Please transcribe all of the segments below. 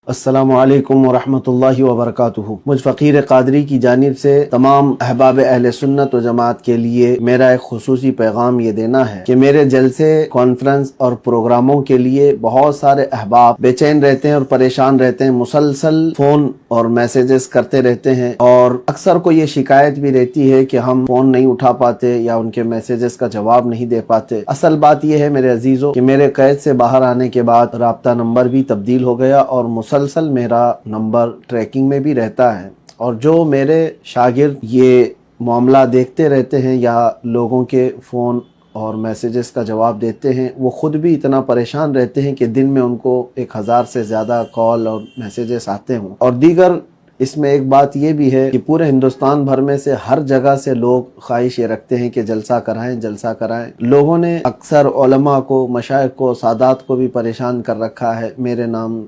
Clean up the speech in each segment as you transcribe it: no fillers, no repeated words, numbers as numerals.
अस्सलामु अलैकुम वरहमतुल्लाहि वबरकातुहू। मुझ फ़कीर क़ादरी की जानिब से तमाम अहबाब अहले सुन्नत व जमात के लिए मेरा एक खुसूसी पैगाम ये देना है कि मेरे जलसे, कॉन्फ्रेंस और प्रोग्रामों के लिए बहुत सारे अहबाब बेचैन रहते हैं और परेशान रहते हैं, मुसलसल फ़ोन और मैसेजेस करते रहते हैं और अक्सर को ये शिकायत भी रहती है कि हम फ़ोन नहीं उठा पाते या उनके मैसेजेस का जवाब नहीं दे पाते। असल बात यह है मेरे अजीज़ों कि मेरे कैद से बाहर आने के बाद राब्ता नंबर भी तब्दील हो गया और मुसलसल मेरा नंबर ट्रैकिंग में भी रहता है। और जो मेरे शागिर्द ये मामला देखते रहते हैं या लोगों के फ़ोन और मैसेजेस का जवाब देते हैं, वो ख़ुद भी इतना परेशान रहते हैं कि दिन में उनको 1000 से ज़्यादा कॉल और मैसेजेस आते हों। और दीगर इसमें एक बात ये भी है कि पूरे हिंदुस्तान भर में से हर जगह से लोग ख्वाहिश ये रखते हैं कि जलसा कराएं, जलसा कराएं। लोगों ने अक्सर उलमा को, मशाइख को, सादात को भी परेशान कर रखा है मेरे नाम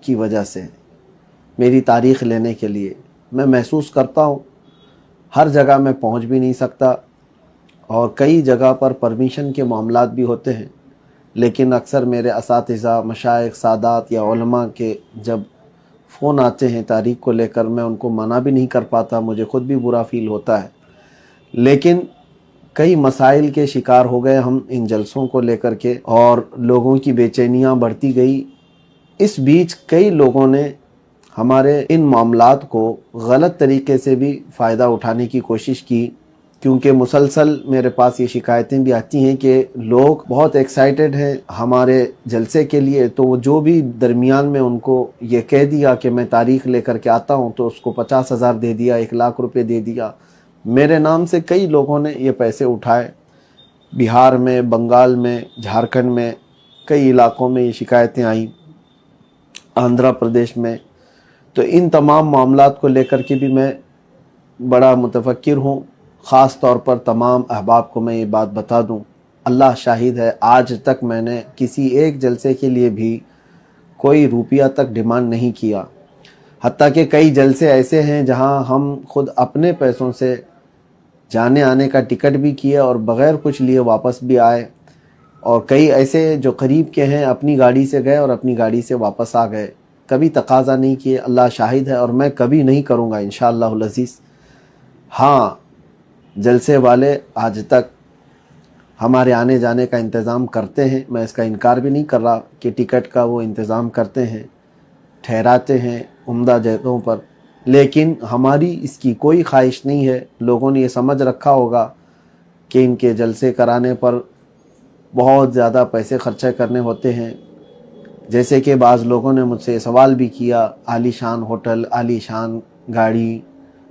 की वजह से, मेरी तारीख़ लेने के लिए। मैं महसूस करता हूँ हर जगह मैं पहुँच भी नहीं सकता और कई जगह पर परमिशन के मामलात भी होते हैं, लेकिन अक्सर मेरे असातिज़ा, मशाइख, सादात या उलमा के जब फ़ोन आते हैं तारीख़ को लेकर, मैं उनको मना भी नहीं कर पाता, मुझे ख़ुद भी बुरा फ़ील होता है। लेकिन कई मसाइल के शिकार हो गए हम इन जलसों को लेकर के और लोगों की बेचैनियाँ बढ़ती गई। इस बीच कई लोगों ने हमारे इन मामलात को गलत तरीके से भी फ़ायदा उठाने की कोशिश की, क्योंकि मुसलसल मेरे पास ये शिकायतें भी आती हैं कि लोग बहुत एक्साइटेड हैं हमारे जलसे के लिए, तो जो भी दरमियान में उनको ये कह दिया कि मैं तारीख़ लेकर के आता हूँ तो उसको 50,000 दे दिया, 1,00,000 रुपये दे दिया। मेरे नाम से कई लोगों ने ये पैसे उठाए। बिहार में, बंगाल में, झारखंड में, कई इलाक़ों में ये शिकायतें आईं, आंध्र प्रदेश में। तो इन तमाम मामलात को लेकर के भी मैं बड़ा मुतफक्किर हूँ। ख़ास तौर पर तमाम अहबाब को मैं ये बात बता दूँ, अल्लाह शाहिद है, आज तक मैंने किसी एक जलसे के लिए भी कोई रुपया तक डिमांड नहीं किया। हत्ता कि कई जलसे ऐसे हैं जहाँ हम खुद अपने पैसों से जाने आने का टिकट भी किए और बग़ैर कुछ लिए वापस भी आए। और कई ऐसे जो करीब के हैं अपनी गाड़ी से गए और अपनी गाड़ी से वापस आ गए, कभी तकाज़ा नहीं किए। अल्लाह शाहिद है और मैं कभी नहीं करूँगा इंशाअल्लाहुल अज़ीज़। हाँ, जलसे वाले आज तक हमारे आने जाने का इंतज़ाम करते हैं, मैं इसका इनकार भी नहीं कर रहा कि टिकट का वो इंतज़ाम करते हैं, ठहराते हैं उम्दा जगहों पर, लेकिन हमारी इसकी कोई ख्वाहिश नहीं है। लोगों ने ये समझ रखा होगा कि इनके जलसे कराने पर बहुत ज़्यादा पैसे खर्चा करने होते हैं। जैसे कि बाज़ लोगों ने मुझसे सवाल भी किया, आलीशान होटल, आलीशान गाड़ी,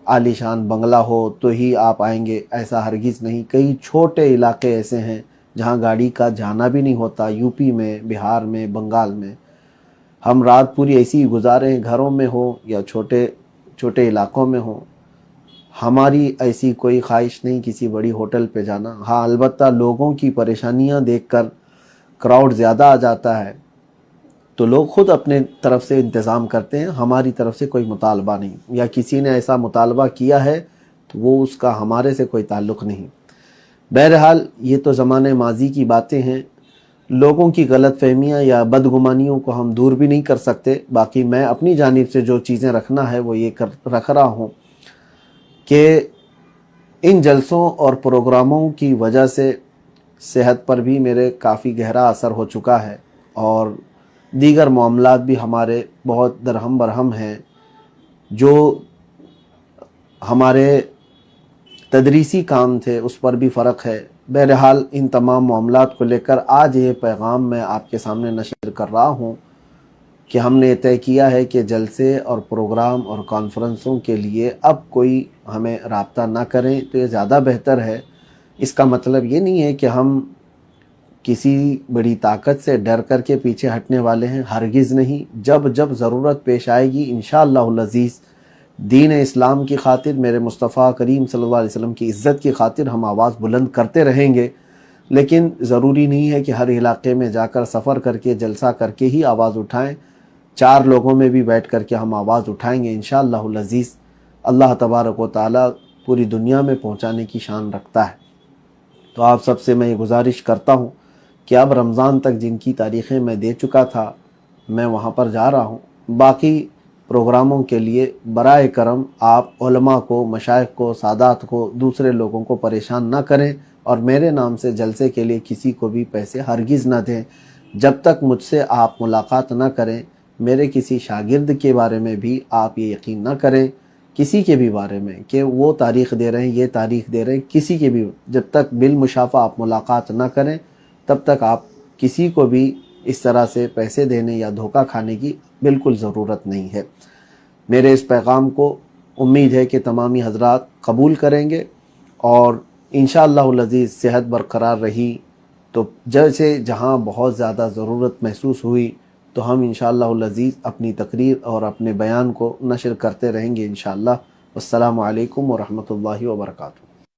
आलीशान बंगला हो तो ही आप आएंगे। ऐसा हरगिज़ नहीं। कई छोटे इलाके ऐसे हैं जहां गाड़ी का जाना भी नहीं होता, यूपी में, बिहार में, बंगाल में। हम रात पूरी ऐसी ही गुजारें, घरों में हो या छोटे छोटे इलाकों में हो। हमारी ऐसी कोई ख्वाहिश नहीं किसी बड़ी होटल पे जाना। हाँ, अलबत्ता लोगों की परेशानियां देखकर क्राउड ज़्यादा आ जाता है तो लोग ख़ुद अपने तरफ से इंतज़ाम करते हैं, हमारी तरफ से कोई मुतालबा नहीं, या किसी ने ऐसा मुतालबा किया है तो वो उसका हमारे से कोई ताल्लुक़ नहीं। बहरहाल ये तो ज़माने माजी की बातें हैं। लोगों की गलतफहमियाँ या बदगुमानियों को हम दूर भी नहीं कर सकते। बाकी मैं अपनी जानिब से जो चीज़ें रखना है वो ये रख रहा हूँ कि इन जलसों और प्रोग्रामों की वजह से सेहत पर भी मेरे काफ़ी गहरा असर हो चुका है और दीगर मामलात भी हमारे बहुत दरहम बरहम हैं। जो हमारे तदरीसी काम थे उस पर भी फ़र्क है। बहरहाल इन तमाम मामलात को लेकर आज ये पैगाम मैं आपके सामने नशर कर रहा हूँ कि हमने तय किया है कि जलसे और प्रोग्राम और कॉन्फ्रेंसों के लिए अब कोई हमें राब्ता ना करें तो ये ज़्यादा बेहतर है। इसका मतलब ये नहीं है कि हम किसी बड़ी ताकत से डर कर के पीछे हटने वाले हैं, हरगिज़ नहीं। जब जब ज़रूरत पेश आएगी इंशाअल्लाहुल अज़ीज़, दीन इस्लाम की खातिर, मेरे मुस्तफ़ा करीम सल्लल्लाहु अलैहि वसल्लम की इज़्ज़त की खातिर हम आवाज़ बुलंद करते रहेंगे। लेकिन ज़रूरी नहीं है कि हर इलाके में जाकर सफ़र करके, जलसा करके ही आवाज़ उठाएं। 4 लोगों में भी बैठ कर के हम आवाज़ उठाएंगे इंशाअल्लाहुल अज़ीज़। अल्लाह तबारक व तआला पूरी दुनिया में पहुँचाने की शान रखता है। तो आप सबसे मैं ये गुजारिश करता हूँ कि अब रमज़ान तक जिनकी तारीख़ें मैं दे चुका था, मैं वहाँ पर जा रहा हूँ। باقی پروگراموں کے لیے برائے کرم آپ علماء کو، مشائخ کو، سادات کو، دوسرے لوگوں کو پریشان نہ کریں، اور میرے نام سے جلسے کے لیے کسی کو بھی پیسے ہرگز نہ دیں۔ جب تک مجھ سے آپ ملاقات نہ کریں، میرے کسی شاگرد کے بارے میں بھی آپ یہ یقین نہ کریں، کسی کے بھی بارے میں کہ وہ تاریخ دے رہے ہیں، یہ تاریخ دے رہے ہیں، کسی کے بھی، جب تک بالمشافہ آپ ملاقات نہ کریں تب تک آپ کسی کو بھی اس طرح سے پیسے دینے یا دھوکہ کھانے کی بالکل ضرورت نہیں ہے۔ میرے اس پیغام کو امید ہے کہ تمامی حضرات قبول کریں گے، اور انشاءاللہ العزیز صحت برقرار رہی تو جیسے جہاں بہت زیادہ ضرورت محسوس ہوئی تو ہم انشاءاللہ العزیز اپنی تقریر اور اپنے بیان کو نشر کرتے رہیں گے انشاءاللہ۔ والسلام علیکم ورحمۃ اللہ وبرکاتہ۔